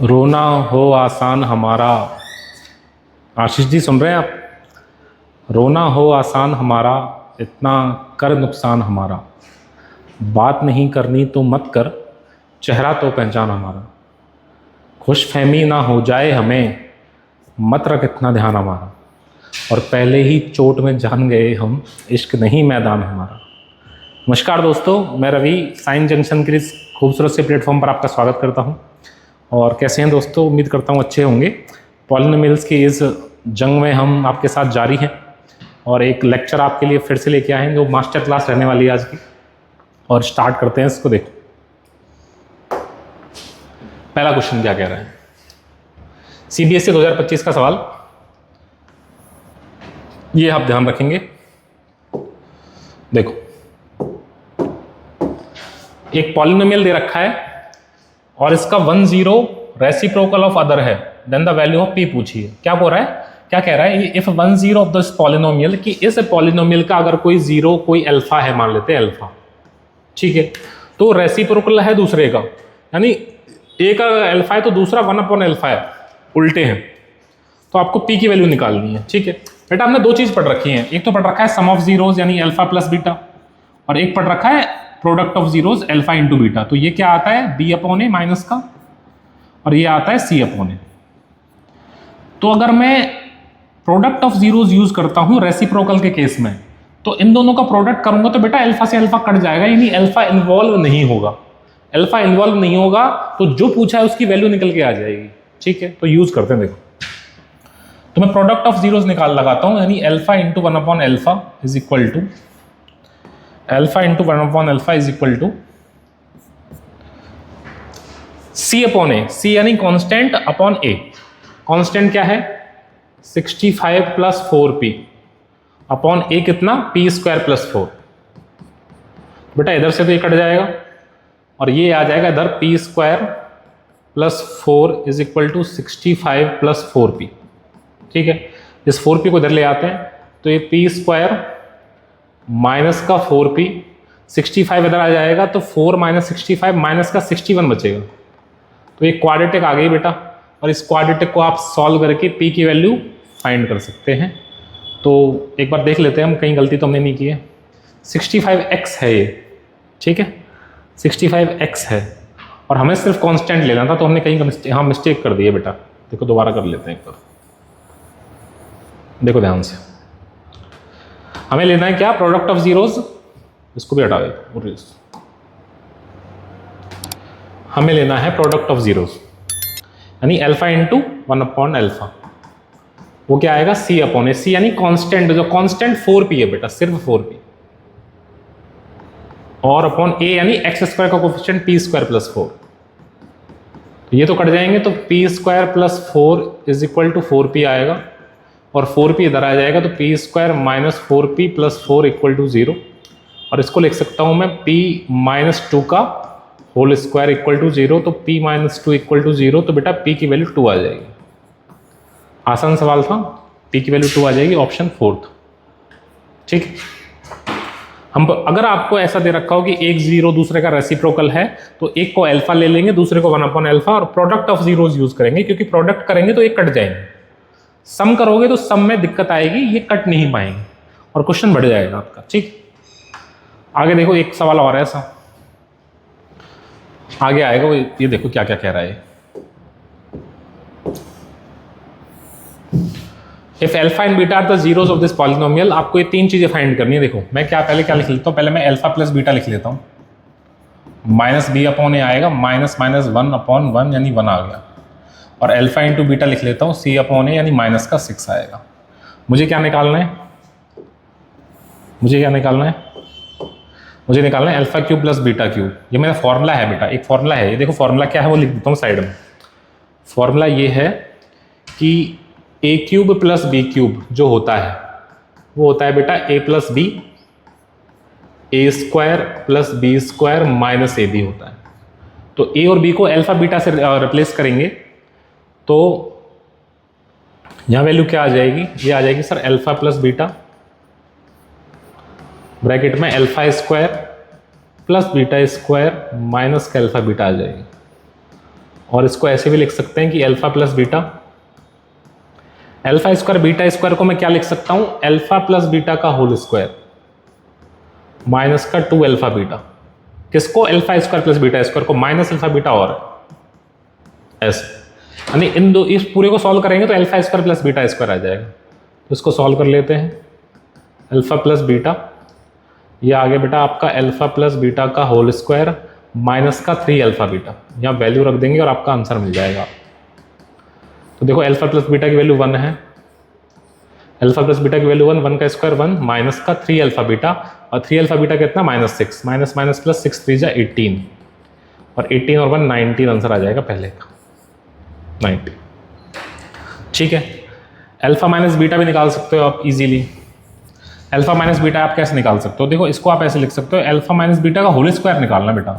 रोना हो आसान हमारा, आशीष जी सुन रहे हैं आप? रोना हो आसान हमारा, इतना कर नुकसान हमारा, बात नहीं करनी तो मत कर, चेहरा तो पहचान हमारा, खुश फहमी ना हो जाए हमें, मत रख इतना ध्यान हमारा, और पहले ही चोट में जान गए हम, इश्क नहीं मैदान हमारा। नमस्कार दोस्तों, मैं रवि साइंस जंक्शन के इस खूबसूरत से प्लेटफॉर्म पर आपका स्वागत करता हूं। और कैसे हैं दोस्तों? उम्मीद करता हूं अच्छे होंगे। पॉलिनोमियल्स की इस जंग में हम आपके साथ जारी हैं और एक लेक्चर आपके लिए फिर से लेके आए हैं जो मास्टर क्लास रहने वाली है आज की। और स्टार्ट करते हैं इसको। देखो पहला क्वेश्चन क्या कह रहा है। सीबीएसई 2025 का सवाल, ये आप ध्यान रखेंगे। देखो एक पॉलिनोमियल दे रखा है और इसका 10 रेसिप्रोकल ऑफ अदर है, then the value of p पूछिए। क्या बोल रहा है, क्या कह रहा है? इफ 10 ऑफ दिस पॉलिनोमियल, कि इस पॉलिनोमियल का अगर कोई जीरो कोई अल्फा है, मान लेते हैं अल्फा, ठीक है, तो रेसिप्रोकल है दूसरे का, यानी एक अल्फा है तो दूसरा 1/अल्फा है, उल्टे हैं, तो आपको पी की वैल्यू निकालनी है। ठीक है बेटा, हमने दो चीज पढ़ रखी है, एक तो पढ़ रखा है सम ऑफ जीरोज यानी अल्फा प्लस बीटा, और एक पढ़ रखा है product of zeros alpha into beta. तो ये क्या आता है, b/a माइनस का, और ये आता है c/a। तो अगर मैं प्रोडक्ट ऑफ जीरोज यूज करता हूं रेसिप्रोकल के केस में, तो इन दोनों का प्रोडक्ट करूंगा तो बेटा अल्फा से अल्फा कट जाएगा, यानी अल्फा इन्वॉल्व नहीं होगा। अल्फा इन्वॉल्व नहीं होगा तो जो पूछा है उसकी वैल्यू निकल के आ जाएगी। ठीक है, तो यूज करते हैं। देखो तो मैं प्रोडक्ट ऑफ जीरोज लगाता हूं, यानी अल्फा इंटू 1/अल्फा is equal to alpha into 1/अल्फा is equal to c/a, c यानी कांस्टेंट अपॉन a। कांस्टेंट क्या है? 65 प्लस 4p अपॉन a कितना? p² plus 4। बेटा इधर से तो ये कट जाएगा और ये आ जाएगा इधर p² plus 4 is equal to 65 plus 4p। ठीक है, इस 4p को इधर ले आते हैं तो ये p² माइनस का 4p, 65 इधर आ जाएगा तो 4 माइनस 65 माइनस का 61 बचेगा। तो एक क्वाड्रेटिक आ गई बेटा, और इस क्वाड्रेटिक को आप सॉल्व करके p की वैल्यू फाइंड कर सकते हैं। तो एक बार देख लेते हैं हम, कहीं गलती तो हमने नहीं की है। 65x है ये, ठीक है, 65x है और हमें सिर्फ कांस्टेंट लेना था, तो हमने कहीं मिस्टेक कर दी है बेटा। देखो दोबारा कर लेते हैं एक बार, देखो ध्यान से। हमें लेना है क्या? प्रोडक्ट ऑफ जीरोज, इसको भी हटा दे। हमें लेना है प्रोडक्ट ऑफ जीरोज, यानी अल्फा इंटू 1/अल्फा। वो क्या आएगा? c/a, c यानी कांस्टेंट, जो कांस्टेंट 4p है बेटा, सिर्फ 4p, और अपॉन a यानी x² का कोफिशिएंट p² प्लस 4। तो ये तो कट जाएंगे, तो p² plus 4 is equal to 4p आएगा, और 4p इधर आ जाएगा तो p² minus 4p plus 4 equal to 0। और इसको लिख सकता हूं मैं p माइनस 2 का होल स्क्वायर इक्वल टू 0, तो p माइनस 2 इक्वल टू 0, तो बेटा p की वैल्यू 2 आ जाएगी। आसान सवाल था, p की वैल्यू 2 आ जाएगी, ऑप्शन 4। ठीक, हम अगर आपको ऐसा दे रखा हो कि एक जीरो दूसरे का रेसिप्रोकल है, तो एक को अल्फा ले लेंगे, दूसरे को 1/अल्फा, और प्रोडक्ट ऑफ जीरोज यूज करेंगे, क्योंकि प्रोडक्ट करेंगे तो ये कट जाएंगे। सम करोगे तो सम में दिक्कत आएगी, ये कट नहीं पाएंगे और क्वेश्चन बढ़ जाएगा आपका। ठीक, आगे देखो एक सवाल और है ऐसा, आगे आएगा वो, ये देखो क्या क्या कह रहा है। If alpha and beta are the zeros of this polynomial, आपको ये तीन चीजें फाइंड करनी है। देखो मैं पहले क्या लिख लेता हूँ, पहले मैं अल्फा प्लस बीटा लिख लेता हूँ, माइनस b/a आएगा, माइनस माइनस 1/1 यानी 1 आ गया, और अल्फा इंटू बीटा लिख लेता हूँ c/a यानी माइनस का 6 आएगा। मुझे क्या निकालना है? मुझे निकालना है alpha cube plus beta cube. ये मेरा फॉर्मूला है बेटा, एक फॉर्मूला है, ये देखो फॉर्मूला क्या है वो लिख देता हूँ साइड में। फॉर्मूला ये है कि a cube plus b cube जो होता है वो होता है बेटा a plus b, a square plus b square minus a b होता है। तो ए और बी को अल्फा बीटा से रिप्लेस करेंगे तो यहां वैल्यू क्या आ जाएगी, ये आ जाएगी sir alpha plus beta bracket में alpha square plus beta square minus का अल्फा बीटा आ जाएगी। और इसको ऐसे भी लिख सकते हैं कि alpha plus beta, alpha square beta square को मैं क्या लिख सकता हूं, अल्फा प्लस बीटा का होल स्क्वायर माइनस का 2 अल्फा बीटा। किसको, alpha square plus beta square को, माइनस अल्फा बीटा और ऐसे, यानी इन दो, इस पूरे को सॉल्व करेंगे तो alpha square plus beta square आ जाएगा। तो इसको सॉल्व कर लेते हैं, अल्फा प्लस बीटा, ये आगे बेटा आपका अल्फा प्लस बीटा का होल स्क्वायर माइनस का 3 अल्फा बीटा, यहाँ वैल्यू रख देंगे और आपका आंसर मिल जाएगा। तो देखो अल्फा प्लस बीटा की वैल्यू 1 है, अल्फा प्लस बीटा की वैल्यू 1 का स्क्वायर 1 माइनस का 3 अल्फा बीटा, और 3 अल्फा बीटा कितना -6, माइनस माइनस प्लस 6 3 जा 18, और 18 और 1 19 आंसर आ जाएगा पहले का 90। ठीक है, अल्फा माइनस बीटा भी निकाल सकते हो आप इजीली। अल्फा माइनस बीटा आप कैसे निकाल सकते हो, देखो इसको आप ऐसे लिख सकते हो, अल्फा माइनस बीटा का होल स्क्वायर निकालना बेटा,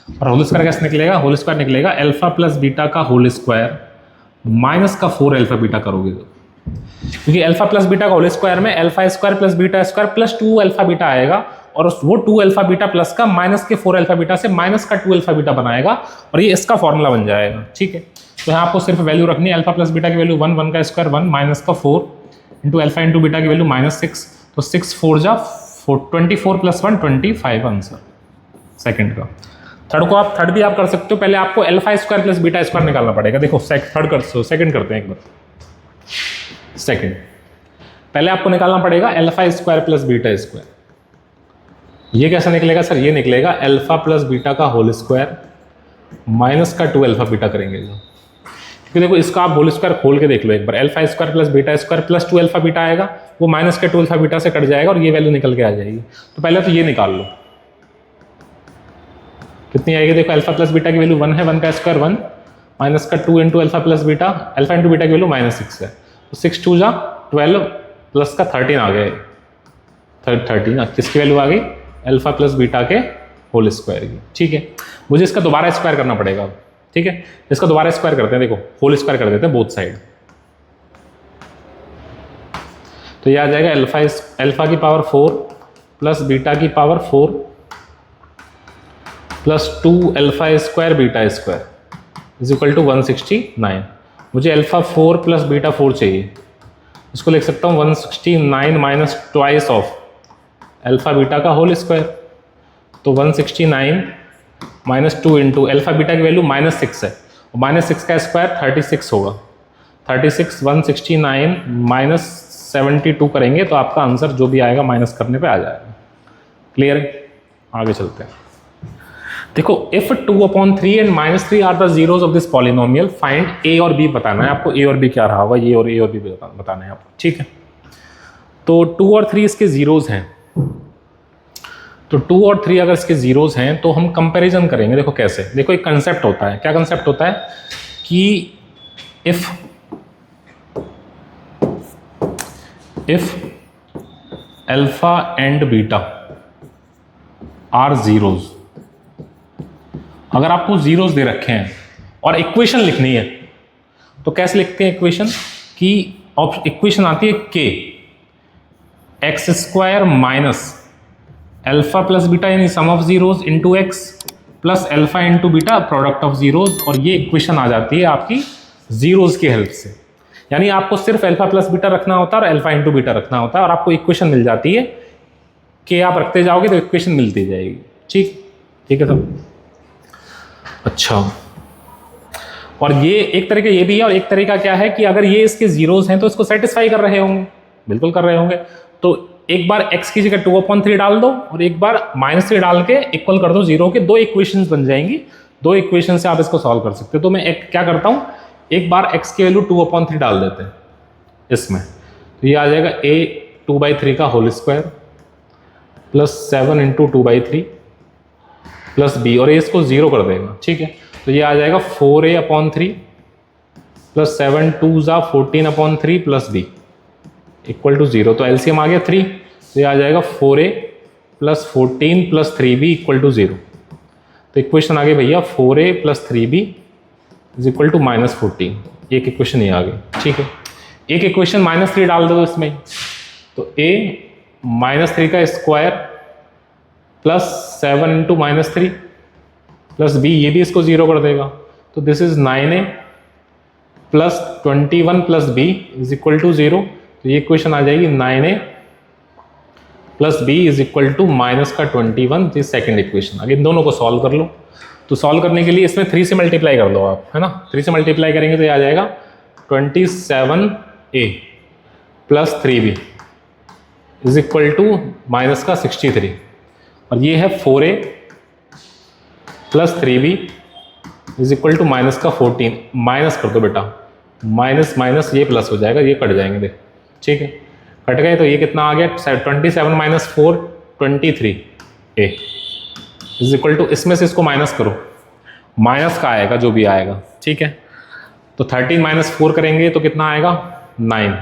और होल स्क्वायर कैसे निकलेगा, होल स्क्वायर निकलेगा अल्फा प्लस बीटा का होल स्क्वायर माइनस का 4 अल्फा बीटा करोगे तो, क्योंकि अल्फा प्लस बीटा का होल स्क्वायर में alpha square plus beta square plus 2 alpha beta आएगा, और वो 2 अल्फा बीटा प्लस का माइनस के 4 अल्फा बीटा से माइनस का 2 अल्फा बीटा बनाएगा, और ये इसका फॉर्मूला बन जाएगा। ठीक है, तो यहाँ आपको सिर्फ वैल्यू रखनी है, अल्फा प्लस बीटा की वैल्यू 1 का स्क्वायर 1 माइनस का 4 इंटू अल्फा इंटू बीटा की वैल्यू -6, तो 6 4 जा 24 प्लस 1 25 आंसर सेकंड का। थर्ड को आप थर्ड भी आप कर सकते हो, पहले आपको alpha square plus beta square निकालना पड़ेगा। देखो थर्ड कर, सेकंड करते हैं एक बार। सेकंड पहले आपको निकालना पड़ेगा alpha square plus beta square. ये कैसे निकलेगा सर, ये निकलेगा अल्फा प्लस बीटा का होल स्क्वायर माइनस का 2 अल्फा बीटा करेंगे जो, क्योंकि देखो इसका आप होल स्क्वायर खोल के देख लो एक बार, alpha square plus beta square plus 2 alpha beta आएगा, वो माइनस के 2 अल्फा बीटा से कट जाएगा और ये वैल्यू निकल के आ जाएगी। तो पहले तो ये निकाल लो, कितनी आएगी, देखो अल्फा प्लस बीटा की वैल्यू 1 है, 1 का स्क्वायर 1 माइनस का 2 into alpha plus beta, alpha into beta की वैल्यू -6 है, तो 6 2 जा 12 प्लस का 13 आ गए, 13 किसकी वैल्यू आ गई, अल्फा प्लस बीटा के होल स्क्वायर की। ठीक है, मुझे इसका दोबारा स्क्वायर करना पड़ेगा। ठीक है, इसका दोबारा स्क्वायर करते हैं, देखो होल स्क्वायर कर देते हैं बोथ साइड, तो ये आ जाएगा अल्फा की पावर 4 प्लस बीटा की power 4 plus 2 alpha square beta square is equal to 169। मुझे अल्फा 4 प्लस बीटा 4 चाहिए, इसको लिख सकता हूँ 169 minus twice of alpha beta का होल स्क्वायर, तो 169 माइनस 2 इंटू अल्फा बीटा की वैल्यू -6 है, और -6 का स्क्वायर 36 होगा, 36 169 माइनस 72 करेंगे तो आपका आंसर जो भी आएगा माइनस करने पे आ जाएगा। क्लियर है, आगे चलते हैं। देखो if 2/3 and -3 are the zeros of this polynomial, find a और बी बताना है आपको, ए और बी क्या रहा होगा, ये और ए और बी बताना है आपको। ठीक है, तो 2 और 3 इसके जीरोस हैं, तो 2 और 3 अगर इसके जीरोस हैं तो हम कंपैरिजन करेंगे। देखो कैसे, देखो एक कंसेप्ट होता है, क्या कंसेप्ट होता है कि if alpha and beta are zeros, अगर आपको जीरोस दे रखे हैं और इक्वेशन लिखनी है तो कैसे लिखते हैं इक्वेशन, कि इक्वेशन आती है के x square minus alpha plus beta यानी sum of zeros into x plus alpha into beta product of zeros, और ये इक्वेशन आ जाती है आपकी जीरोस की हेल्प से। यानी आपको सिर्फ अल्फा प्लस बीटा रखना होता है और अल्फा इंटू बीटा रखना होता है, और आपको इक्वेशन मिल जाती है कि आप रखते जाओगे तो इक्वेशन मिलती जाएगी। ठीक है सब अच्छा। और ये एक तरीका ये भी है, और एक तरीका क्या है कि अगर ये इसके जीरोस हैं तो इसको सेटिस्फाई कर रहे होंगे, बिल्कुल कर रहे होंगे, तो एक बार x की जगह 2/3 डाल दो और एक बार -3 डाल के इक्वल कर दो 0 के, दो इक्वेशंस बन जाएंगी, दो इक्वेशन से आप इसको सॉल्व कर सकते हो। तो मैं क्या करता हूं, एक बार x की वैल्यू 2/3 डाल देते हैं इसमें, तो ये आ जाएगा a 2/3 का whole square plus 7 into 2/3 plus b, और ये इसको 0 कर देगा। ठीक है, तो ये आ जाएगा 4a/3 प्लस 7 टू ज़ा 14/3 प्लस बी इक्वल टू 0। तो एलसीएम आ गया 3, तो ये आ जाएगा 4a plus 14 plus 3b equal to 0। तो इक्वेशन आ गई भैया 4a plus 3b is equal to -14। एक इक्वेशन ये आ गई, ठीक है। एक इक्वेशन -3 डाल दो इसमें, तो a -3 का square plus 7 into -3 plus b, ये भी इसको 0 कर देगा। तो this is 9a plus 21 plus b is equal to 0। तो ये इक्वेशन आ जाएगी 9a plus b is equal to minus का 21, ये सेकेंड इक्वेशन। आगे इन दोनों को सॉल्व कर लो। तो सॉल्व करने के लिए इसमें 3 से मल्टीप्लाई कर दो आप, है ना। 3 से मल्टीप्लाई करेंगे तो ये आ जाएगा 27a plus 3b is equal to minus का 63, और ये है 4a plus 3b is equal to minus का 14। माइनस कर दो बेटा, माइनस माइनस ये प्लस हो जाएगा, ये कट जाएंगे देख, ठीक है। कट गए तो ये कितना आ गया 27 minus 4 23a is equal to, इसमें से इसको माइनस करो, माइनस का आएगा जो भी आएगा, ठीक है। तो 13 माइनस 4 करेंगे तो कितना आएगा 9,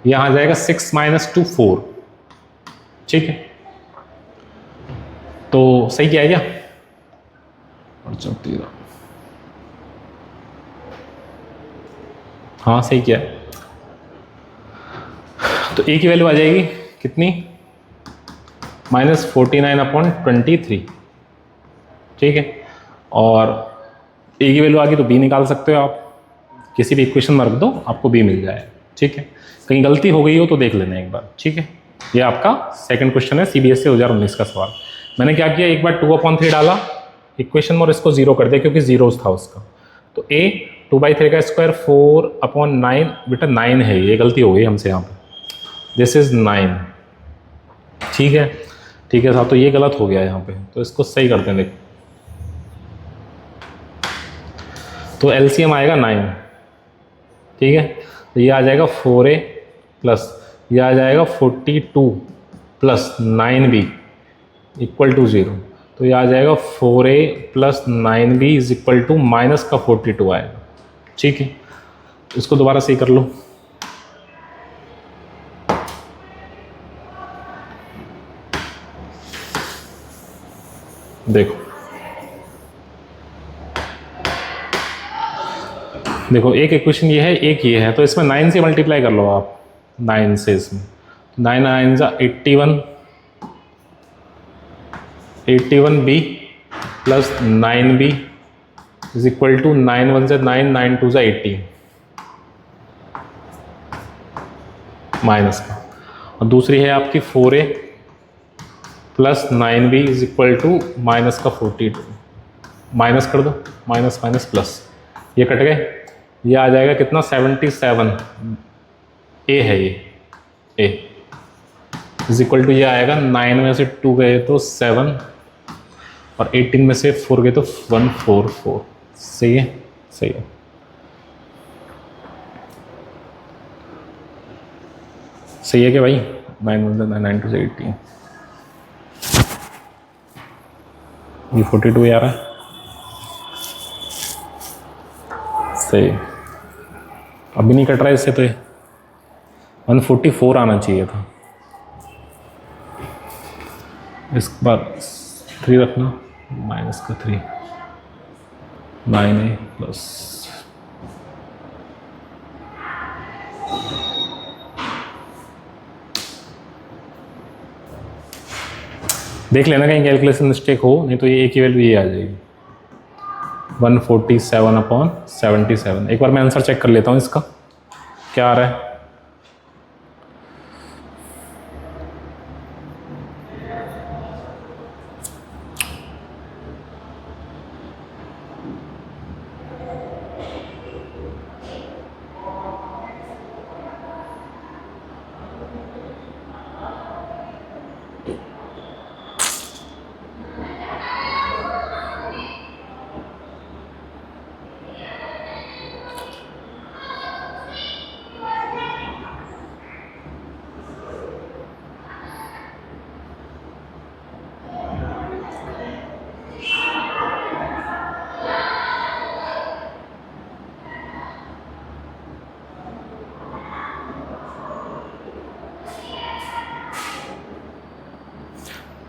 यहाँ आ जाएगा 6 माइनस 2 4, ठीक है। तो सही क्या है क्या, हाँ सही क्या है। तो ए की वैल्यू आ जाएगी कितनी -49/23, ठीक है। और ए की वैल्यू आ गई तो बी निकाल सकते हो आप, किसी भी इक्वेशन में रख दो आपको बी मिल जाए, ठीक है। कहीं गलती हो गई हो तो देख लेना एक बार, ठीक है। ये आपका सेकंड क्वेश्चन है सीबीएसई 2019 का सवाल। मैंने क्या किया, एक बार 2/3 डाला इक्वेशन में और इसको 0 कर दिया क्योंकि जीरोस था उसका। तो a 2/3 का स्क्वायर 4/9, बेटा 9 है, ये गलती हो गई हमसे यहाँ पे, दिस इज 9, ठीक है। ठीक है साहब, तो ये गलत हो गया यहाँ पे, तो इसको सही करते हैं देखो। तो एलसीएम आएगा 9, ठीक है। तो ये आ जाएगा 4a प्लस ये आ जाएगा 42 प्लस 9b इक्वल टू 0। तो ये आ जाएगा 4a plus 9b is equal to minus का 42 आएगा, ठीक है। इसको दोबारा सही कर लो। देखो देखो, एक इक्वेशन ये है, एक ये है, तो इसमें 9 से मल्टीप्लाई कर लो आप, 9 से इसमें 9 9 जा 81b plus 9b is equal to 9 1 से 9 9 2 जा 18 माइनस का, और दूसरी है आपकी 4a plus 9b is equal to minus का 42, माइनस कर दो, माइनस माइनस प्लस, ये कट गए, ये आ जाएगा कितना 77, ए है ये ए इज इक्वल टू, ये आएगा 9 में से 2 गए तो 7 और 18 में से 4 गए तो 144, सही है, सही है। सही है क्या भाई, 9 9 2 से 18, ये 42 आ रहा है, सही। अभी नहीं कट रहा है इससे, तो 144 आना चाहिए था। इस बार 3 रखना, माइनस का 3 9a प्लस देख लेना कहीं कैलकुलेशन मिस्टेक हो, नहीं तो ये ए की वैल्यू ये आ जाएगी 147/77। एक बार मैं आंसर चेक कर लेता हूँ इसका क्या आ रहा है।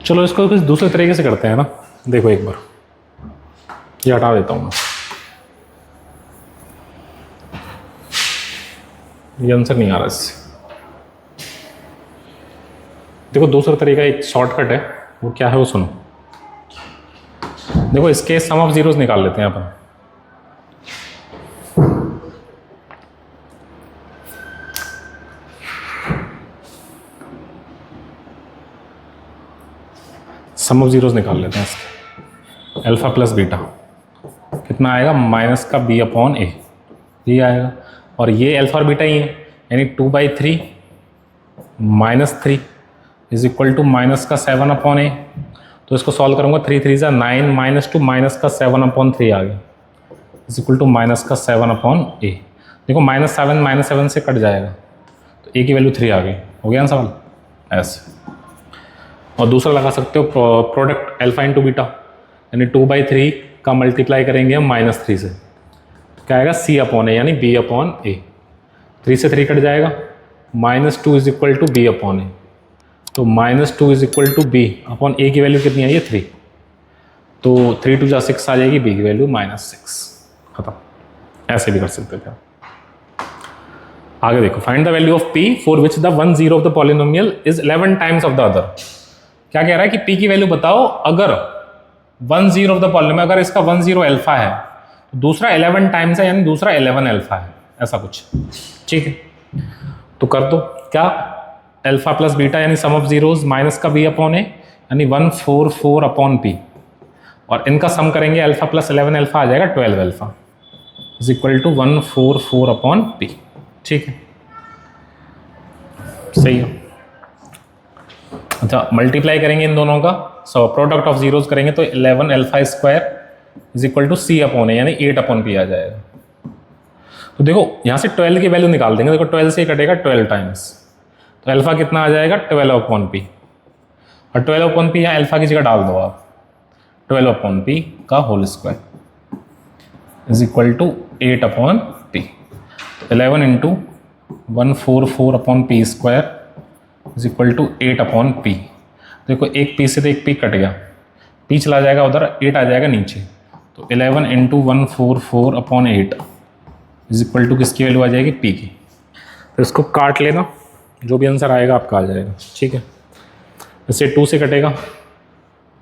चलो इसको कुछ दूसरे तरीके से करते हैं ना। देखो एक बार ये हटा देता हूँ मैं, ये आंसर नहीं आ रहा इससे। देखो दूसरा तरीका एक शॉर्टकट है, वो क्या है वो सुनो। देखो इसके सम ऑफ जीरोस निकाल लेते हैं अपन। सम ऑफ जीरोस निकाल लेते हैं इसके। अल्फा प्लस बीटा कितना आएगा, माइनस का बी अपॉन ए, ये आएगा। और ये अल्फा और बीटा ही है, यानी 2/3 minus 3 is equal to minus का 7 अपॉन ए। तो इसको सॉल्व करूंगा, 3 3 ज़ा 9 माइनस टू माइनस का 7 अपॉन 3 आ गया इज इक्वल टू माइनस का 7 अपॉन ए। देखो -7 से कट जाएगा तो ए की वैल्यू 3 आ गई। हो गया ना सवाल ऐसे। और दूसरा लगा सकते हो प्रोडक्ट अल्फा इंटू बीटा, यानी 2/3 का मल्टीप्लाई करेंगे हम -3 से, क्या आएगा सी अपॉन ए, यानी बी अपॉन ए। 3 से 3 कट जाएगा, -2 is equal to b upon a. तो -2 is equal to b upon a की वैल्यू कितनी आई है 3, तो 3 2 जा 6 आ जाएगी, बी की वैल्यू -6, खत्म। ऐसे भी कर सकते थे। आगे देखो, find the value of P for which the 1 0 of the polynomial is 11 times of the other. क्या कह रहा है कि पी की वैल्यू बताओ अगर 1 0 ऑफ द पॉलिनोमियल, अगर इसका 1 0 अल्फा है तो दूसरा 11 टाइम्स है, यानी दूसरा 11 अल्फा है, ऐसा कुछ। ठीक है, तो कर दो क्या, अल्फा प्लस बीटा यानी सम ऑफ जीरोस माइनस का बी अपॉन ए, यानी 144 अपॉन पी, और इनका सम करेंगे अल्फा प्लस 11 अल्फा आ जाएगा 12 alpha is equal to 144 upon p. ठीक है, सही है। अच्छा, मल्टीप्लाई करेंगे इन दोनों का, सो प्रोडक्ट ऑफ जीरोस करेंगे तो 11 alpha square is equal to C upon a, यानी 8 अपॉन पी आ जाएगा। तो देखो यहाँ से 12 की वैल्यू निकाल देंगे। देखो 12 से कटेगा 12 टाइम्स, तो अल्फा कितना आ जाएगा 12 अपॉन पी, और 12 अपॉन पी यहाँ अल्फा की जगह डाल दो आप, 12 अपॉन पी का whole square is equal to 8 upon p. 11 into 144 upon p square is equal to 8 upon p. देखो एक पी से तो एक पी कट गया, पी चला जाएगा उधर, 8 आ जाएगा नीचे, तो 11 into 144 upon 8 is equal to किसकी वैल्यू आ जाएगी, पी की। तो इसको काट लेना, जो भी आंसर आएगा आपका आ जाएगा। ठीक है, इससे 2 से कटेगा,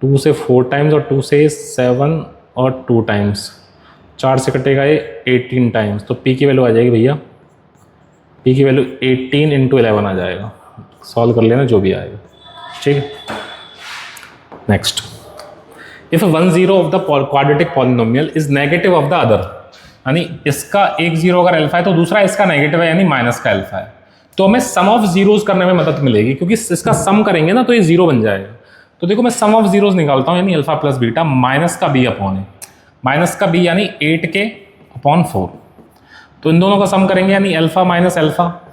2 से 4 टाइम्स, और 2 से 7 और 2 टाइम्स, 4 से कटेगा ये 18 टाइम्स, तो पी की वैल्यू आ जाएगी भैया, पी की वैल्यू 18 इंटू 11 आ जाएगा। सॉल्व कर लेना जो भी आएगा। ठीक है, next, if 1 0 of the quadratic polynomial is negative of the other, यानी इसका एक 0 अगर अल्फा है तो दूसरा इसका नेगेटिव है, यानी माइनस का अल्फा है, तो हमें सम ऑफ जीरोस करने में मदद मिलेगी, क्योंकि इसका सम करेंगे ना तो ये 0 बन जाएगा। तो देखो मैं सम ऑफ जीरोस निकालता हूँ, यानी अल्फा प्लस बीटा माइनस का बी अपॉन ए, माइनस का बी यानी 8 के अपॉन 4, तो इन दोनों का सम करेंगे, यानी alpha minus alpha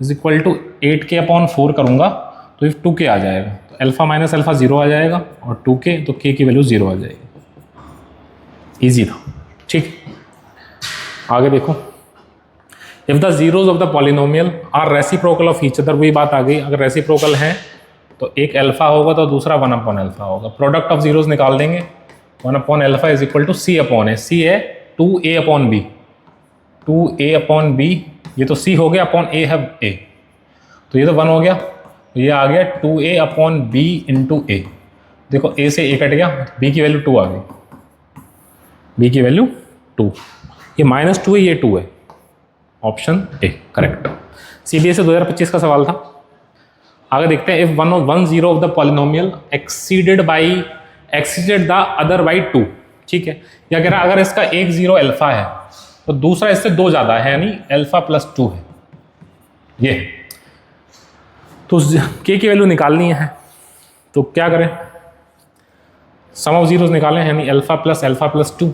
is equal to 8 k upon 4 करूँगा तो ये 2 के आ जाएगा, तो अल्फा माइनस अल्फा 0 आ जाएगा, और 2 के तो के की वैल्यू 0 आ जाएगी। ईजी था। ठीक, आगे देखो, if the zeros of the polynomial are reciprocal of each other, वही बात आ गई, अगर रेसिप्रोकल है तो एक अल्फा होगा तो दूसरा 1 अपॉन अल्फा होगा। प्रोडक्ट ऑफ जीरोज निकाल देंगे, 1 upon alpha is equal to C upon a, c है 2a upon B, 2a upon B, ये तो c हो गया, अपॉन a है a, तो ये तो 1 हो गया, तो ये आ गया 2a अपॉन बी इंटू ए। देखो a से a कट गया, b की वैल्यू 2 आ गई, b की वैल्यू 2, ये -2 है, ये 2 है, ऑप्शन ए करेक्ट। CBSE 2025 का सवाल था। आगे देखते हैं, if 1 0 of the polynomial exceeded the other by 2। ठीक है, या कह रहा है अगर इसका एक 0 अल्फा है तो दूसरा इससे 2 ज़्यादा है, यानी अल्फा प्लस 2 है ये, तो के की वैल्यू निकालनी है, तो क्या करें, सम ऑफ जीरोस निकालें, यानी अल्फा प्लस 2,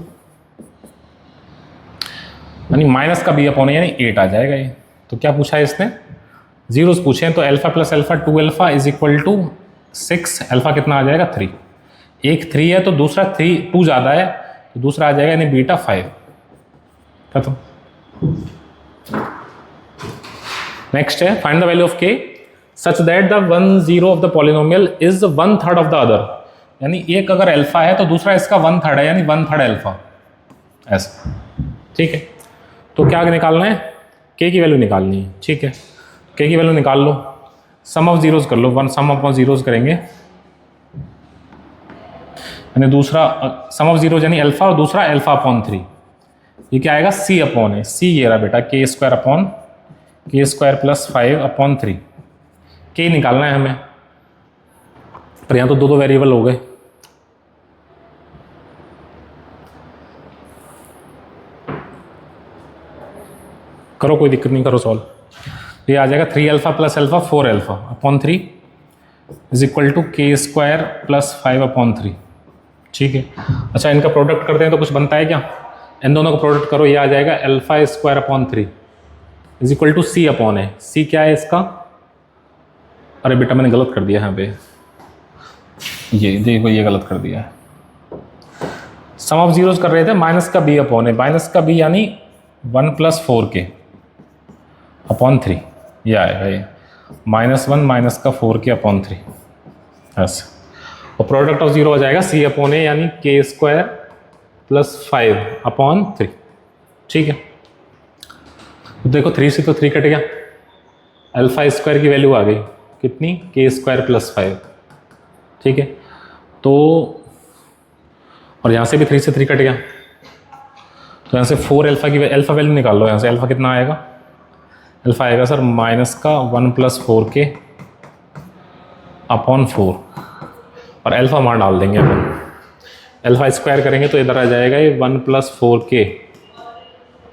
यानी माइनस का बी अपॉन यानी 8 आ जाएगा ये। तो क्या पूछा है इसने, जीरोस पूछे हैं, तो alpha plus alpha 2 alpha is equal to 6, alpha कितना आ जाएगा 3, एक 3 है तो दूसरा 2 ज़्यादा है, तो दूसरा आ जाएगा यानी बीटा 5। नेक्स्ट है, फाइंड द वैल्यू ऑफ के such that the one zero of the polynomial is 1/3 of the other, यानी एक अगर अल्फा है तो दूसरा इसका 1/3 है, यानी 1/3 अल्फा, ऐसा। ठीक है, तो क्या निकालना है, के की वैल्यू निकालनी है। ठीक है, के की वैल्यू निकाल लो, सम ऑफ जीरोज कर लो, वन सम ऑफ जीरोज करेंगे, यानी दूसरा सम ऑफ जीरोज यानी अल्फा और दूसरा अल्फा अपॉन 3, ये क्या आएगा सी अपॉन है, सी ये रहा बेटा के स्क्वायर अपॉन के स्क्वायर प्लस 5 अपॉन 3, के निकालना है हमें, पर यहाँ तो दो वेरिएबल हो गए। करो, कोई दिक्कत नहीं, करो सॉल्व। ये आ जाएगा 3 alpha plus alpha 4 alpha upon 3 is equal to k square plus 5 upon 3। ठीक है, अच्छा इनका प्रोडक्ट करते हैं तो कुछ बनता है क्या, इन दोनों का प्रोडक्ट करो, ये आ जाएगा alpha square upon 3 is equal to C upon है, सी क्या है इसका, अरे बेटा मैंने गलत कर दिया यहाँ पे, ये देखो ये गलत कर दिया है, सम ऑफ जीरोस कर रहे थे, माइनस का बी अपॉन है, माइनस का बी यानी 1 + 4k अपॉन 3, ये आएगा ये -1 माइनस का 4k अपॉन 3 ऐसे, और प्रोडक्ट ऑफ जीरो हो जाएगा सी अपॉन ए यानी के स्क्वायर प्लस 5 अपॉन 3। ठीक है, तो देखो 3 से तो 3 कट गया, अल्फा स्क्वायर की वैल्यू आ गई कितनी, के स्क्वायर प्लस 5। ठीक है, तो और यहाँ से भी 3 से 3 कट गया, तो यहाँ से 4 अल्फा की अल्फा वैल्यू निकाल लो, यहाँ से अल्फा कितना आएगा, अल्फा आएगा सर माइनस का 1 + 4k अपॉन 4, और अल्फा वहाँ डाल देंगे अपन, अल्फा स्क्वायर करेंगे तो इधर आ जाएगा ये 1 + 4k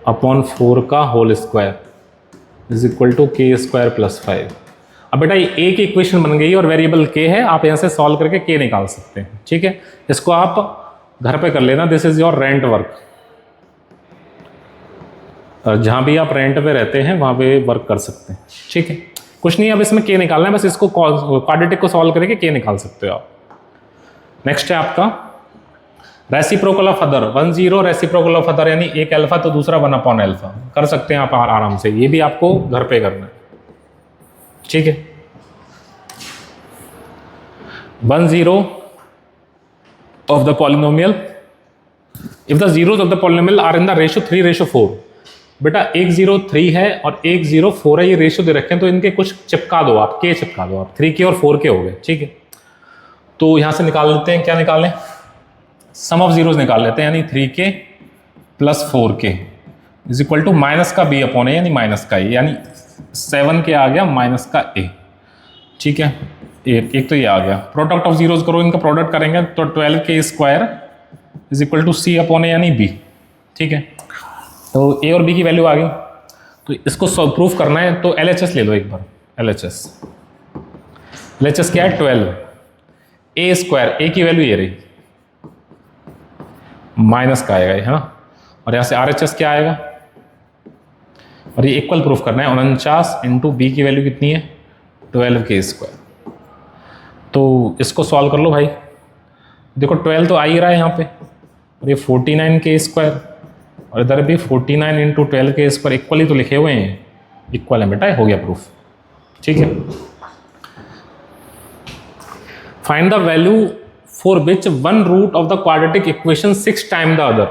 अपॉन 4 का whole square is equal to k square plus 5। अब बेटा ये एक इक्वेशन बन गई और वेरिएबल k है, आप यहाँ से सॉल्व करके k निकाल सकते हैं। ठीक है, इसको आप घर पे कर लेना, this is your rent work, जहाँ भी आप रेंट पे रहते हैं वहाँ पे वर्क कर सकते हैं। ठीक है, कुछ नहीं, अब इसमें k निकालना है, बस इसको क्वाड्रेटिक को सॉल्व करके k निकाल सकते हो आप। नेक्स्ट है आपका reciprocal of other, 1 0 reciprocal of other, यानी एक अल्फा तो दूसरा 1 अपॉन अल्फा, कर सकते हैं आप आराम से, ये भी आपको घर पे करना है। ठीक है, 1 0 of the polynomial if the zeros of the polynomial are in the ratio 3:4। बेटा 1 0 3 है और 1 0 4 है, ये रेशियो दे रखे हैं, तो इनके कुछ चिपका दो आप, के चिपका दो आप, 3k और 4k हो गए। ठीक है, तो यहां से निकाल लेते हैं, क्या निकालें, सम ऑफ जीरोस निकाल लेते हैं, यानी 3k plus 4k is equal to minus का b अपॉन ए, यानी माइनस का ए, यानी 7k आ गया माइनस का a। ठीक है, एक तो ये आ गया, प्रोडक्ट ऑफ जीरोस करो, इनका प्रोडक्ट करेंगे तो 12k square is equal to C upon a यानी b। ठीक है, तो a और b की वैल्यू आ गई, तो इसको प्रूफ करना है तो LHS ले लो एक बार, LHS क्या है 12, a स्क्वायर, a की वैल्यू ये रही, माइनस का आएगा ये, है ना, और यहाँ से RHS क्या आएगा, और ये इक्वल प्रूफ करना है, 49 इंटू b की वैल्यू कितनी है 12k स्क्वायर। तो इसको सॉल्व कर लो भाई, देखो 12 तो आ ही रहा है यहाँ पे, और ये 49k स्क्वायर, और इधर भी 49 इंटू 12k स्क्वायर, इक्वली तो लिखे हुए हैं, इक्वल है बेटा, हो गया प्रूफ। ठीक है, find the value for which one root of the quadratic equation 6 time the other,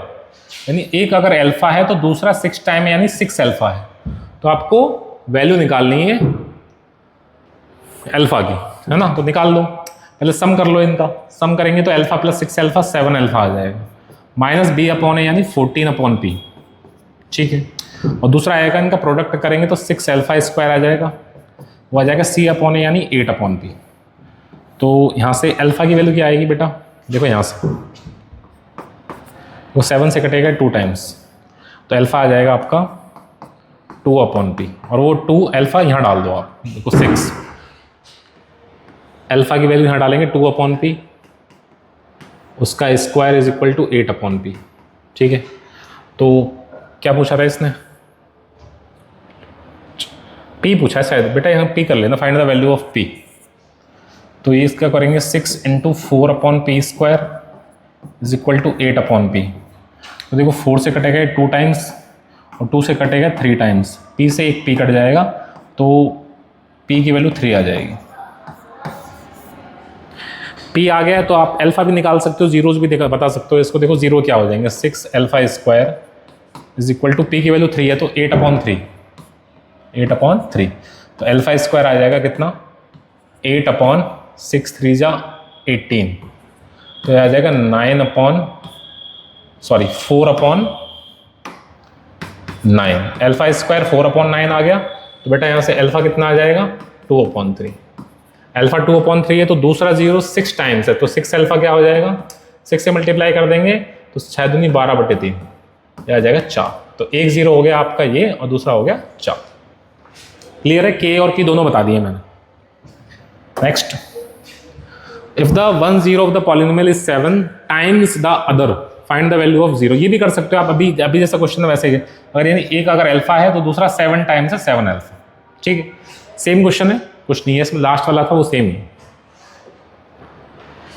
यानी एक अगर अल्फा है तो दूसरा 6 टाइम है, यानी 6 अल्फा है, तो आपको वैल्यू निकालनी है अल्फा की, है ना, तो निकाल लो, पहले सम कर लो इनका, सम करेंगे तो अल्फा प्लस 6 अल्फा 7 अल्फा आ जाएगा, माइनस b अपॉन ए यानी 14 अपॉन p। ठीक है, और दूसरा आएगा इनका प्रोडक्ट करेंगे तो 6 अल्फा स्क्वायर आ जाएगा, वो आ जाएगा c अपॉन ए यानी 8 अपॉन p। तो यहाँ से अल्फा की वैल्यू क्या आएगी बेटा, देखो यहाँ से वो 7 से कटेगा 2 टाइम्स, तो अल्फा आ जाएगा आपका 2 अपॉन p, और वो 2 अल्फा यहाँ डाल दो आप, देखो 6, अल्फा की वैल्यू यहाँ डालेंगे 2 अपॉन p, उसका square is equal to 8 upon p। ठीक है, तो क्या पूछा था इसने, p पूछा है शायद, बेटा यहाँ p कर लेना, find the value of p, तो ये इसका करेंगे 6 into 4 upon p square is equal to 8 upon p। तो देखो 4 से कटेगा 2 टाइम्स और 2 से कटेगा 3 टाइम्स, p से एक p कट जाएगा, तो p की वैल्यू 3 आ जाएगी। p आ गया तो आप अल्फा भी निकाल सकते हो, जीरोज भी बता सकते हो। इसको देखो जीरो क्या हो जाएंगे, 6 alpha square is equal to p की वैल्यू 3 है तो 8/3 तो अल्फा स्क्वायर आ जाएगा कितना, 8/6 3 जा 18 तो आ जाएगा 4/9। अल्फा स्क्वायर 4/9 आ गया तो बेटा यहाँ से अल्फा कितना आ जाएगा 2/3। अल्फा 2/3 है तो दूसरा जीरो 6 टाइम्स है तो 6 अल्फा क्या हो जाएगा, 6 से मल्टीप्लाई कर देंगे तो 6 दूनी 12/3 यह आ जाएगा 4। तो एक जीरो हो गया आपका ये और दूसरा हो गया 4। क्लियर है, के और की दोनों बता दिए मैंने। Next, if the one zero of the polynomial is 7 times the other find the value of zero. ये भी कर सकते हो आप, अभी जैसा क्वेश्चन है वैसे ही। अगर यानी एक अगर अल्फा है तो दूसरा 7 टाइम्स है 7 अल्फा। ठीक है, सेम क्वेश्चन है, कुछ नहीं है इसमें, लास्ट वाला था वो सेम ही।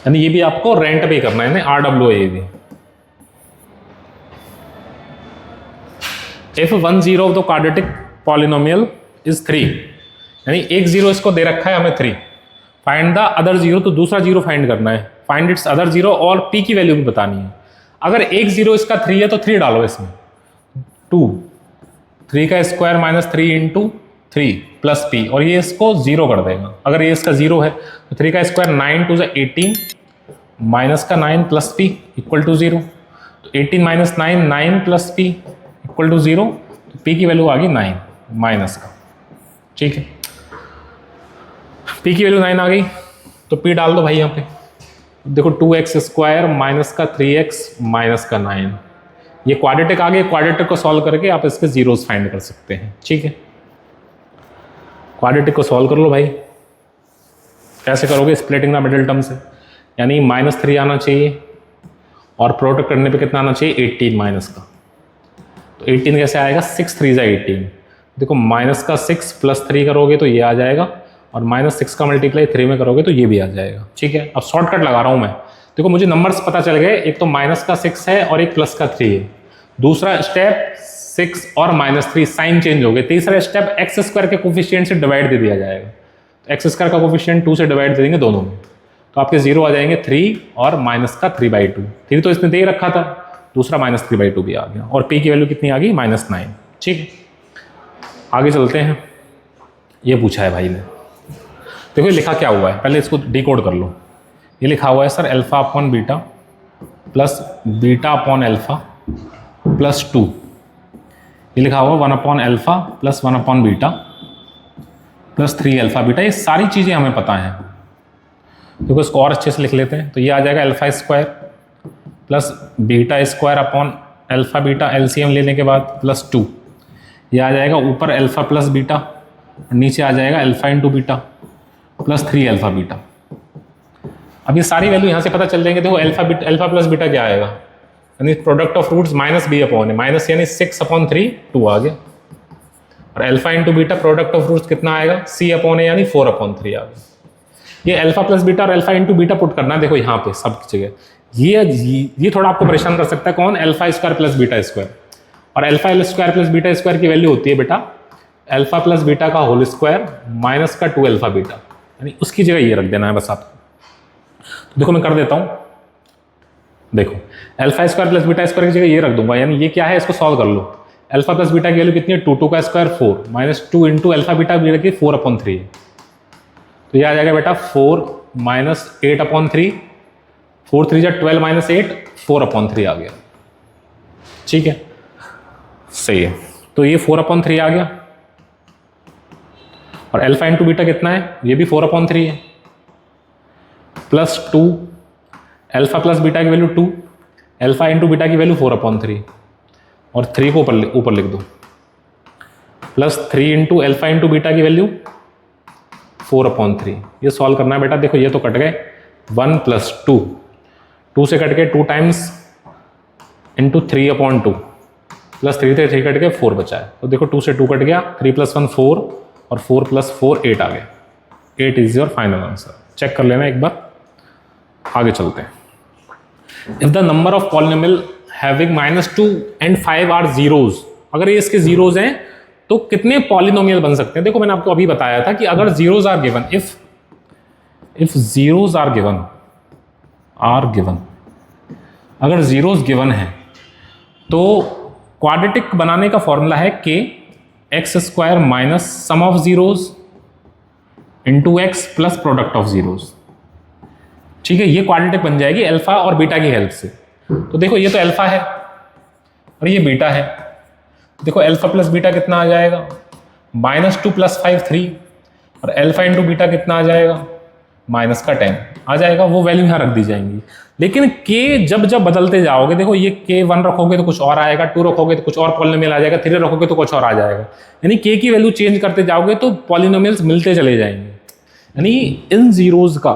यानी ये भी आपको रेंट पे करना है, RWA भी। If one zero of the quadratic polynomial is 3, यानी एक जीरो इसको दे रखा है हमें 3, फाइंड द अदर जीरो, तो दूसरा जीरो फाइंड करना है, फाइंड इट्स अदर जीरो और p की वैल्यू भी बतानी है। अगर एक जीरो इसका 3 है तो 3 डालो इसमें, 2 3 का square minus 3 into 3 plus p, और ये इसको जीरो कर देगा। अगर ये इसका जीरो है तो 3 का स्क्वायर 9 2 18 माइनस का 9 प्लस p इक्वल टू 0। तो 18 minus 9 9 plus p equal to 0, तो p की वैल्यू आ गई 9 माइनस का। ठीक है, p की वैल्यू 9 आ गई तो p डाल दो भाई यहाँ पे। देखो 2x स्क्वायर माइनस का 3x माइनस का 9, ये क्वाड्रेटिक आ गए। क्वाड्रेटिक को सॉल्व करके आप इसके जीरोस फाइंड कर सकते हैं। ठीक है, क्वाड्रेटिक को सॉल्व कर लो भाई। कैसे करोगे, स्प्लिटिंग द मिडिल टर्म से, यानी -3 आना चाहिए और प्रोडक्ट करने पे कितना आना चाहिए 18 माइनस का। तो 18 कैसे आएगा, 6 3 जा 18। देखो माइनस का 6 प्लस 3 करोगे तो ये आ जाएगा, और -6 का मल्टीप्लाई 3 में करोगे तो ये भी आ जाएगा। ठीक है, अब शॉर्टकट लगा रहा हूँ मैं। देखो मुझे नंबर्स पता चल गए, एक तो माइनस का 6 है और एक प्लस का 3 है। दूसरा स्टेप 6 और -3 साइन चेंज हो गए। तीसरा स्टेप एक्स स्क्वायर के कोफिशिएंट से डिवाइड दे दिया जाएगा। तो एक्स स्क्वायर का कोफिशिएंट 2 से डिवाइड दे देंगे दोनों में, तो आपके जीरो आ जाएंगे 3 और माइनस का 3/2। 3 तो इसने दे ही रखा था, दूसरा -3/2 भी आ गया, और p की वैल्यू कितनी आ गई -9। ठीक है, आगे चलते हैं। ये पूछा है भाई ने, देखो लिखा क्या हुआ है, पहले इसको डिकोड कर लो। ये लिखा हुआ है sir alpha upon beta plus beta upon alpha plus 2। ये लिखा हुआ 1 upon alpha plus 1 upon beta plus 3 alpha beta. ये सारी चीज़ें हमें पता हैं। देखो इसको और अच्छे से लिख लेते हैं। तो ये आ जाएगा alpha square plus beta square upon alpha beta, LCM लेने के बाद प्लस 2। ये आ जाएगा ऊपर अल्फा प्लस बीटा, नीचे आ जाएगा alpha into beta plus 3 alpha beta. अब ये सारी वैल्यू यहाँ से पता चल जाएंगे। देखो अल्फा प्लस बीटा क्या आएगा, यानी product of roots minus b upon है, माइनस यानी 6/3 2 आ गया। और alpha into beta product of roots कितना आएगा, c अपॉन है यानी 4/3 आ गया। ये अल्फा प्लस बीटा और अल्फा इंटू बीटा पुट करना है। देखो यहाँ पे सब जगह ये थोड़ा आपको परेशान कर सकता है। कौन, alpha square plus beta square. और alpha square plus beta square की वैल्यू होती है बेटा अल्फा प्लस बीटा का होल स्क्वायर माइनस का 2 अल्फा बीटा, यानी उसकी जगह ये रख देना है बस आपको। तो देखो मैं कर देता हूँ। देखो alpha square plus beta square की जगह ये रख दूंगा, यानी ये क्या है, इसको सॉल्व कर लो। अल्फा प्लस बीटा की वैल्यू कितनी है, 2 का square 4 minus 2 into alpha beta की 4/3 है। तो ये आ जाएगा बेटा 4 माइनस 8/3, 4 3 जा 12 माइनस 8 4/3 आ गया। ठीक है, सही है। तो ये 4/3 आ गया, और अल्फा इंटू बीटा कितना है, ये भी 4/3 है, प्लस 2 अल्फा प्लस बीटा की वैल्यू 2, अल्फा इंटू बीटा की वैल्यू 4/3, और 3 को ऊपर लिख दो, plus 3 into alpha into beta की वैल्यू 4/3। ये सॉल्व करना है बेटा। देखो ये तो कट गए, 1 प्लस 2 से कट गए 2 टाइम्स इंटू 3/2 प्लस 3 से 3 कट गए 4 बचा है। तो देखो 2 से 2 कट गया, 3 + 1 4 और 4 + 4 8 आ गया। 8 is your final answer. Check कर लेना एक बार, आगे चलते हैं। If the number of polynomial having -2 and 5 are zeros, अगर ये इसके जीरोज हैं तो कितने पॉलिनोमियल बन सकते हैं? देखो मैंने आपको अभी बताया था कि अगर zeros are given, if zeros are given, अगर जीरोज गिवन है तो क्वाड्रेटिक बनाने का फॉर्मूला है के x square minus sum of zeros into x plus product of zeros. ठीक है, ये क्वाड्रेटिक बन जाएगी अल्फा और बीटा की हेल्प से। तो देखो ये तो अल्फा है और ये बीटा है। देखो अल्फा प्लस बीटा कितना आ जाएगा, -2 + 5 3, और अल्फा इंटू बीटा कितना आ जाएगा, -10 आ जाएगा। वो वैल्यू यहाँ रख दी जाएंगी। लेकिन के जब जब बदलते जाओगे, देखो ये के 1 रखोगे तो कुछ और आएगा, 2 रखोगे तो कुछ और पॉलिनोमियल आ जाएगा, 3 रखोगे तो कुछ और आ जाएगा। यानी के की वैल्यू चेंज करते जाओगे तो पॉलिनोमियल्स मिलते चले जाएंगे। यानी इन जीरोज का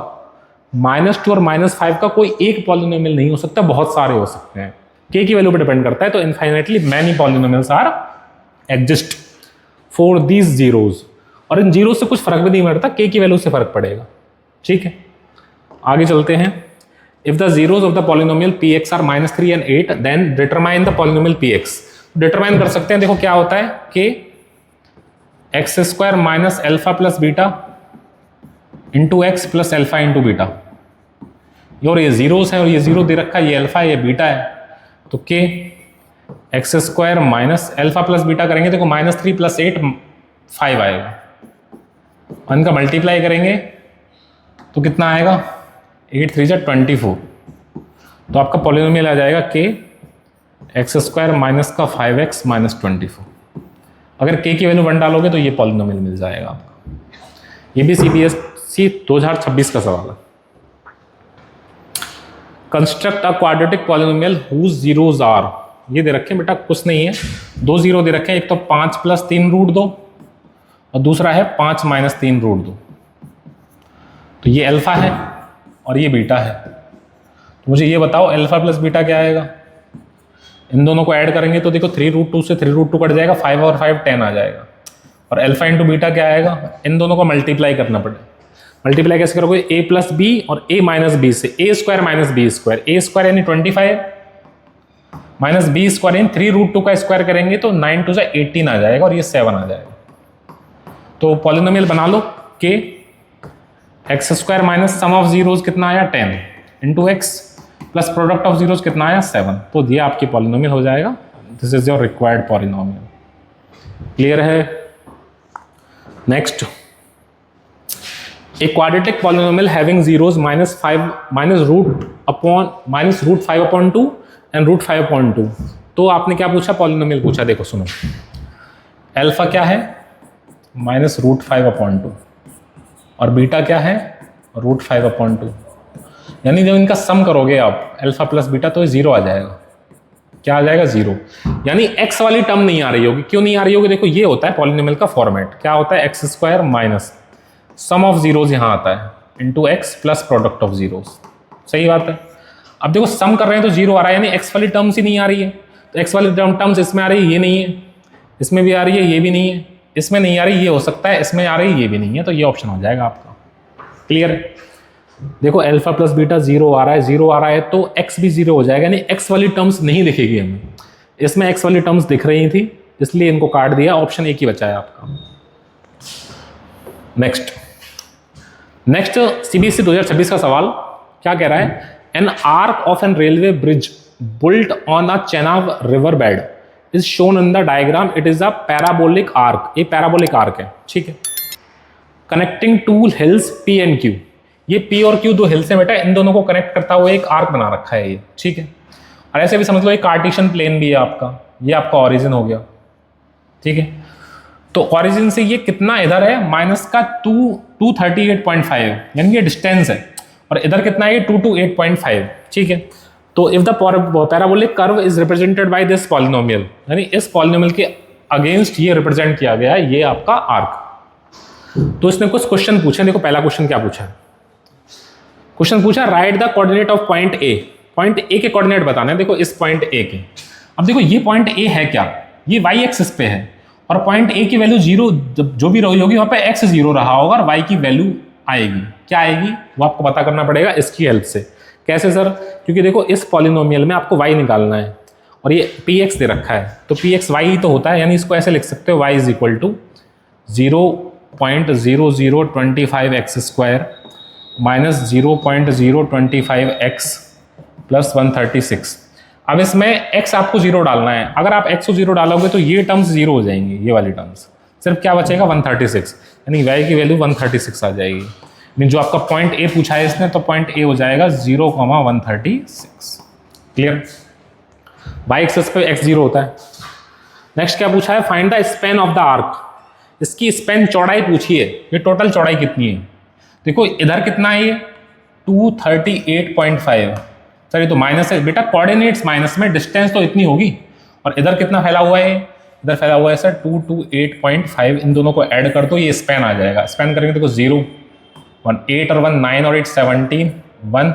-2 और -5 का कोई एक पॉलिनोमियल नहीं हो सकता, बहुत सारे हो सकते हैं। के की वैल्यू पर डिपेंड करता है। तो infinitely many polynomials are exist for these zeros. और इन जीरो से कुछ फर्क भी नहीं पड़ता, के की वैल्यू से फर्क पड़ेगा। ठीक है, आगे चलते हैं। If the zeros of the polynomial px are -3 and 8 then determine the polynomial px। Determine कर सकते हैं। देखो क्या होता है कि x square minus alpha plus beta into x plus alpha into beta. और ये जीरोस है और ये जीरो दे रखा है, ये अल्फा है ये बीटा है। तो के x square minus alpha plus beta करेंगे, देखो -3 + 8 5 आएगा। इनका मल्टीप्लाई करेंगे तो कितना आएगा, 8 3 = 24। तो आपका पॉलिनोमियल आ जाएगा के एक्स स्क्वायर माइनस का 5x माइनस 24। अगर के की वैल्यू 1 डालोगे तो ये पॉलिनोमियल मिल जाएगा आपका। ये भी CBSE 2026 का सवाल है। Construct a quadratic polynomial whose zeros are. ये दे रखे बेटा, कुछ नहीं है, 2 जीरो दे रखे हैं। एक तो 5 + 3 √2 और दूसरा है 5 - 3 √2। तो ये अल्फा है और ये बीटा है। तो मुझे ये बताओ अल्फा प्लस बीटा क्या आएगा। इन दोनों को ऐड करेंगे तो देखो 3 √2 से 3 √2 कट जाएगा, 5 और 5 10 आ जाएगा। और अल्फा इंटू बीटा क्या आएगा, इन दोनों को मल्टीप्लाई करना पड़ेगा। मल्टीप्लाई कैसे करोगे, a + b और a - b से, a² - b², a² यानी 25 माइनस b² यानी 3 √2 का स्क्वायर करेंगे तो 9 2 = 18 आ जाएगा और ये 7 आ जाएगा। तो पॉलिनोमियल बना लो के x square minus sum of zeros कितना आया 10 into x plus product of zeros कितना आया 7। तो ये आपकी पॉलिनोमियल हो जाएगा। This is your required polynomial. Clear है। Next, a quadratic polynomial having zeros -√5/2 and √5/2। तो आपने क्या पूछा, पॉलिनोमियल पूछा। देखो सुनो, अल्फा क्या है -√5/2 और बीटा क्या है √5/2। यानी जब इनका सम करोगे आप अल्फा प्लस बीटा तो 0 आ जाएगा। क्या आ जाएगा, 0। यानी एक्स वाली टर्म नहीं आ रही होगी। क्यों नहीं आ रही होगी, देखो ये होता है पॉलिनोमियल का फॉर्मेट। क्या होता है, x square minus sum of zeros यहाँ आता है into x plus product of zeros. सही बात है। अब देखो सम कर रहे हैं तो 0 आ रहा है, यानी एक्स वाली टर्म्स ही नहीं आ रही है। तो एक्स वाली टर्म्स इसमें आ रही है, ये नहीं है, इसमें भी आ रही है, ये भी नहीं है, इसमें नहीं आ रही, ये हो सकता है, इसमें आ रही है, ये भी नहीं है। तो ये ऑप्शन हो जाएगा आपका। क्लियर है। देखो अल्फा प्लस बीटा 0 आ रहा है, 0 आ रहा है तो एक्स भी 0 हो जाएगा, यानी एक्स वाली टर्म्स नहीं दिखेगी हमें। इसमें एक्स वाली टर्म्स दिख रही थी इसलिए इनको काट दिया। ऑप्शन एक ही बचा है आपका। नेक्स्ट CBSE 2026 का सवाल क्या कह रहा है, an arch of an railway bridge built on a Chenab river bed is shown in the diagram. It is a parabolic arch. ये पैराबोलिक आर्क है, ठीक है, connecting two hills P and Q। ये P और Q 2 हिल्स हैं बेटा, इन दोनों को कनेक्ट करता हुआ एक आर्क बना रखा है ये, ठीक है। और ऐसे भी समझ लो एक कार्टेशियन प्लेन भी है आपका, ये आपका ओरिजिन हो गया, ठीक है। तो ओरिजिन से ये कितना इधर है, -238.5, यानी ये डिस्टेंस है। और इधर कितना है, 228.5, ठीक है। तो if the parabolic curve is represented by this polynomial, यानी इस पॉलिनोमियल के अगेंस्ट ये रिप्रेजेंट किया गया है, ये आपका आर्क। तो इसने कुछ क्वेश्चन पूछे। देखो पहला क्वेश्चन क्या पूछा है, क्वेश्चन पूछा right the coordinate of point A. Point A के कोऑर्डिनेट बताने हैं। देखो इस पॉइंट ए के, अब देखो ये पॉइंट ए है क्या, ये y एक्सिस पे है और पॉइंट ए की वैल्यू 0 जो भी रही होगी वहां पे x 0 रहा होगा और y की वैल्यू आएगी। क्या आएगी वो आपको पता करना पड़ेगा इसकी हेल्प से। कैसे सर, क्योंकि देखो इस पॉलिनोमियल में आपको y निकालना है और ये पी एक्स दे रखा है, तो पी एक्स वाई तो होता है, यानी इसको ऐसे लिख सकते हो, y is equal to 0.0025 x square minus 0.025 x plus 136। अब इसमें x आपको 0 डालना है, अगर आप x को 0 डालोगे तो ये टर्म्स 0 हो जाएंगी, ये वाली टर्म्स, सिर्फ क्या बचेगा 136, यानी y की वैल्यू 136 आ जाएगी। यानी जो आपका पॉइंट ए पूछा है इसने, तो पॉइंट ए हो जाएगा 0,136। क्लियर? बाई एक्सेस पे x 0 होता है। नेक्स्ट क्या पूछा है, find the span of the arc. इसकी स्पैन चौड़ाई पूछी है, ये टोटल चौड़ाई कितनी है। देखो इधर कितना है, ये 238.5, सर ये तो माइनस है बेटा, कोऑर्डिनेट्स माइनस में, डिस्टेंस तो इतनी होगी। और इधर कितना फैला हुआ है, इधर फैला हुआ है सर 228.5, इन दोनों को ऐड कर दो, ये स्पैन आ जाएगा। स्पैन करेंगे देखो 0 1 8 और 1 9 और 8 17, 1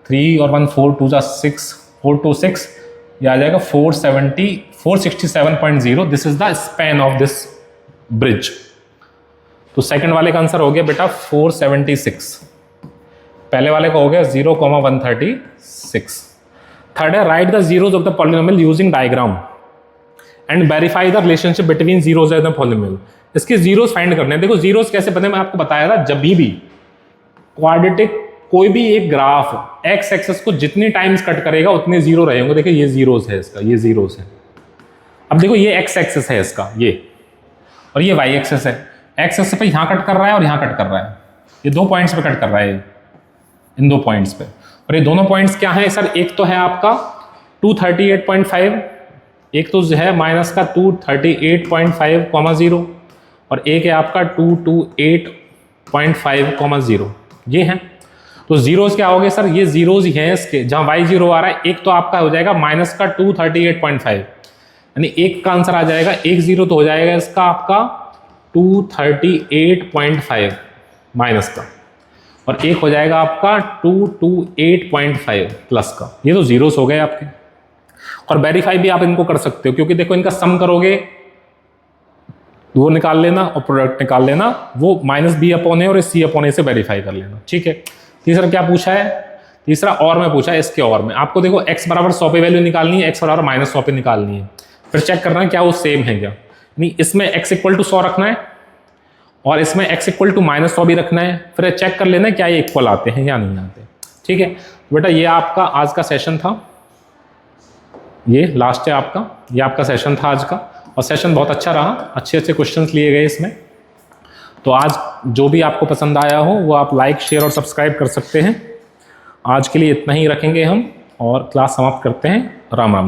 3 और 1 4 2 6 4 2 6, ये आ जाएगा 467.0। This is the span of this bridge. तो सेकंड वाले का आंसर हो गया बेटा 476, पहले वाले का हो गया 0,136। थर्ड है, right the zeros of the polynomial using diagram and verify the relationship between zeros and the polynomial. इसके जीरोज फाइंड करने हैं। देखो जीरोज कैसे बने, मैं आपको बताया था, जब भी क्वाड्रेटिक कोई भी एक ग्राफ एक्स एक्सेस को जितनी टाइम्स कट करेगा उतने जीरो रहेंगे। देखिए ये जीरोज है इसका, ये जीरोज है। अब देखो ये एक्स एक्सेस है इसका, ये, और ये वाई एक्सेस है। एक्स एक्सेस पे यहां कट कर रहा है और यहां कट कर रहा है, ये 2 पॉइंट्स पे कट कर रहा है, इन 2 पॉइंट्स पे। और ये दोनों पॉइंट्स क्या है सर, एक तो है आपका 238.5, एक तो है माइनस का 238.5, और एक है आपका 228.5, ये है। तो जीरोज क्या हो गए सर, ये जीरोज ही हैं इसके, जहां y 0 आ रहा है। एक तो आपका हो जाएगा माइनस का 238.5, यानी एक का आंसर आ जाएगा, एक जीरो तो हो जाएगा इसका आपका 238.5 माइनस का, और एक हो जाएगा आपका 228.5 प्लस का। ये तो जीरोस हो गए आपके। और वेरीफाई भी आप इनको कर सकते हो, क्योंकि देखो इनका सम करोगे, वो निकाल लेना और प्रोडक्ट निकाल लेना, वो माइनस बी अपॉन ए और सी अपॉन ए से वेरीफाई कर लेना। ठीक है। तीसरा क्या पूछा है, तीसरा और में पूछा है। इसके और में आपको देखो x बराबर 100 पे वैल्यू निकालनी है, x बराबर माइनस 100 पे निकालनी है, फिर चेक करना है क्या वो सेम है क्या। नहीं, इसमें x इक्वल टू 100 रखना है और इसमें x इक्वल टू माइनस 100 भी रखना है, फिर चेक कर लेना है क्या ये इक्वल आते हैं या नहीं आते। ठीक है बेटा, ये आपका आज का सेशन था, ये लास्ट है आपका, ये आपका सेशन था आज का, और सेशन बहुत अच्छा रहा, अच्छे अच्छे क्वेश्चंस लिए गए इसमें। तो आज जो भी आपको पसंद आया हो वो आप लाइक शेयर और सब्सक्राइब कर सकते हैं। आज के लिए इतना ही रखेंगे हम, और क्लास समाप्त करते हैं। राम राम।